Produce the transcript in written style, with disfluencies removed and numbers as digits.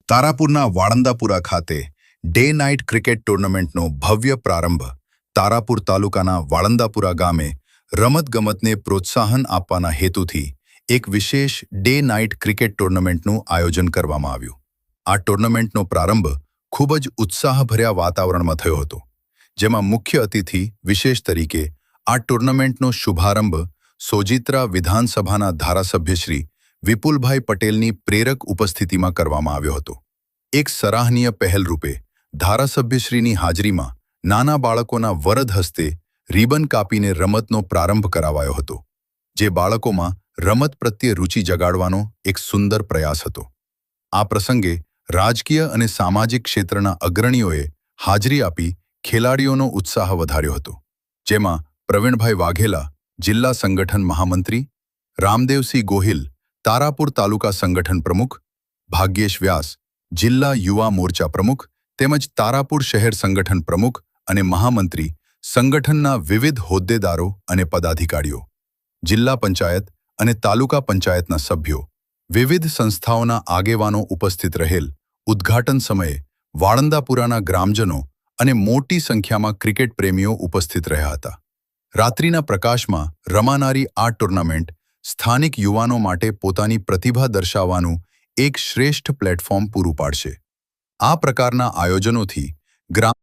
તારાપુરના વાળંદાપુરા ખાતે day night cricket ટુર્નામેન્ટનો ભવ્ય પ્રારંભ. તારાપુર તાલુકાના વાળંદાપુરા ગામે રમતગમતને પ્રોત્સાહન આપવાના હેતુથી એક વિશેષ ડે નાઇટ ક્રિકેટ ટુર્નામેન્ટનું આયોજન કરવામાં આવ્યું. આ ટુર્નામેન્ટનો પ્રારંભ ખૂબ જ ઉત્સાહભર્યા વાતાવરણમાં થયો હતો, જેમાં મુખ્ય અતિથિ વિશેષ તરીકે આ ટુર્નામેન્ટનો શુભારંભ સોજિત્રા વિધાનસભાના ધારાસભ્ય શ્રી વિપુલભાઈ પટેલની પ્રેરક ઉપસ્થિતિમાં કરવામાં આવ્યો હતો. એક સરાહનીય પહેલ રૂપે ધારાસભ્યશ્રીની હાજરીમાં નાના બાળકોના વરદ હસ્તે રિબન કાપીને રમતનો પ્રારંભ કરાવાયો હતો, જે બાળકોમાં રમત પ્રત્યે રુચિ જગાડવાનો એક સુંદર પ્રયાસ હતો. આ પ્રસંગે રાજકીય અને સામાજિક ક્ષેત્રના અગ્રણીઓએ હાજરી આપી ખેલાડીઓનો ઉત્સાહ વધાર્યો હતો, જેમાં પ્રવીણભાઈ વાઘેલા, જિલ્લા સંગઠન મહામંત્રી, રામદેવસિંહ ગોહિલ, તારાપુર તાલુકા સંગઠન પ્રમુખ, ભાગ્યેશ વ્યાસ, જિલ્લા યુવા મોરચા પ્રમુખ તેમજ તારાપુર શહેર સંગઠન પ્રમુખ અને મહામંત્રી, સંગઠનના વિવિધ હોદ્દેદારો અને પદાધિકારીઓ, જિલ્લા પંચાયત અને તાલુકા પંચાયતના સભ્યો, વિવિધ સંસ્થાઓના આગેવાનો ઉપસ્થિત રહેલ ઉદ્ઘાટન સમયે વાળંદાપુરાના ગ્રામજનો અને મોટી સંખ્યામાં ક્રિકેટ પ્રેમીઓ ઉપસ્થિત રહ્યા હતા. રાત્રિના પ્રકાશમાં રમાનારી આ ટુર્નામેન્ટ સ્થાનિક યુવાનો માટે પોતાની પ્રતિભા દર્શાવવાનું એક શ્રેષ્ઠ પ્લેટફોર્મ પૂરું પાડશે. આ પ્રકારના આયોજનોથી ગ્રામ